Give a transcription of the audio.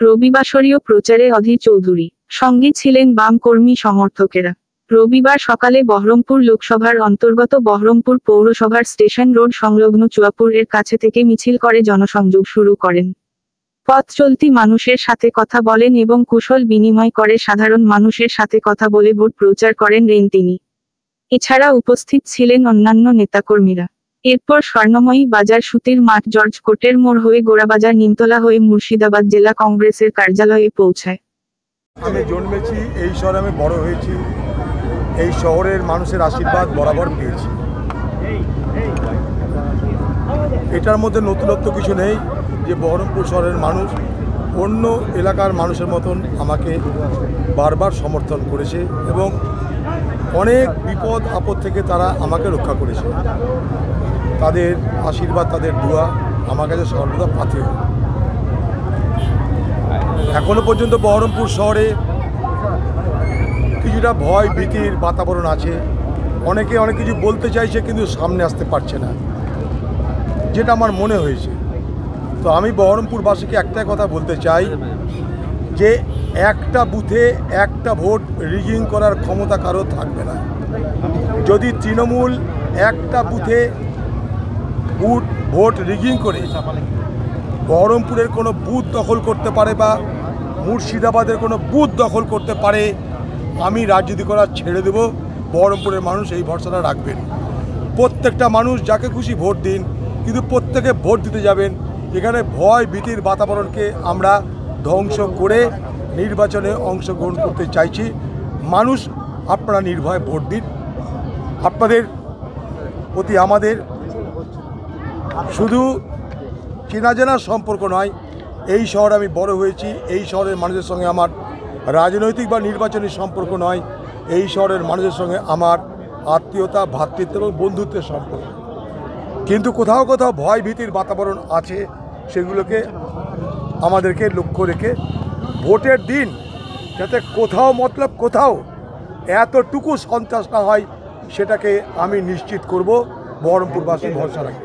রবিবাসরীয় প্রচারে অধীর চৌধুরী, সঙ্গে ছিলেন বাম কর্মী সমর্থকেরা। রবিবার সকালে বহরমপুর লোকসভার অন্তর্গত বহরমপুর পৌরসভার স্টেশন রোড সংলগ্ন চুয়াপুর এর কাছে থেকে মিছিল করে জনসংযোগ শুরু করেন। পথ চলতি মানুষের সাথে কথা বলেন এবং কুশল বিনিময় করে সাধারণ মানুষের সাথে কথা বলে ভোট প্রচার করেন তিনি। এছাড়া উপস্থিত ছিলেন অন্যান্য নেতাকর্মীরা। এরপর স্বর্ণময়ী বাজার সুতির মাঠ জর্জ কোটের মোড় হয়ে গোড়াবাজার নিমতলা হয়ে মুর্শিদাবাদ জেলা কংগ্রেসের কার্যালয়ে পৌঁছায়। আমি জন্মেছি এই শহরে, আমি বড় হয়েছি এই শহরের মানুষের আশীর্বাদ বরাবর পেয়েছি। এটার মধ্যে নতুনত্ব কিছু নেই যে বহরমপুর শহরের মানুষ অন্য এলাকার মানুষের মতন আমাকে বারবার সমর্থন করেছে এবং অনেক বিপদ আপদ থেকে তারা আমাকে রক্ষা করেছে। তাদের আশীর্বাদ, তাদের দোয়া আমার কাছে সর্বদা পাথেয়। এখনো পর্যন্ত বহরমপুর শহরে কিছুটা ভয় ভীতির বাতাবরণ আছে। অনেকে অনেক কিছু বলতে চাইছে কিন্তু সামনে আসতে পারছে না, যেটা আমার মনে হয়েছে। তো আমি বহরমপুরবাসীকে একটাই কথা বলতে চাই যে একটা বুথে একটা ভোট রিগিং করার ক্ষমতা কারো থাকবে না। যদি তৃণমূল একটা বুথে ভোট রিগিং করে বহরমপুরের কোনো বুথ দখল করতে পারে বা মুর্শিদাবাদের কোনো বুথ দখল করতে পারে, আমি রাজনীতি করা ছেড়ে দেব। বহরমপুরের মানুষ এই ভরসাটা রাখবেন। প্রত্যেকটা মানুষ যাকে খুশি ভোট দিন, কিন্তু প্রত্যেকে ভোট দিতে যাবেন। এখানে ভয় ভীতির বাতাবরণকে আমরা ধ্বংস করে নির্বাচনে অংশগ্রহণ করতে চাইছি। মানুষ আপনারা নির্ভয়ে ভোট দিন। আপনাদের প্রতি আমাদের শুধু চেনা জানার সম্পর্ক নয়, এই শহরে আমি বড় হয়েছি, এই শহরের মানুষের সঙ্গে আমার রাজনৈতিক বা নির্বাচনী সম্পর্ক নয়, এই শহরের মানুষের সঙ্গে আমার আত্মীয়তা, ভ্রাতৃত্ব এবং বন্ধুত্বের সম্পর্ক। কিন্তু কোথাও কোথাও ভয় ভীতির বাতাবরণ আছে, সেগুলোকে আমাদেরকে লক্ষ্য রেখে ভোটের দিন যাতে কোথাও কোথাও এতটুকু সন্ত্রাস না হয়, সেটাকে আমি নিশ্চিত করব। বহরমপুরবাসী ভরসা রাখি।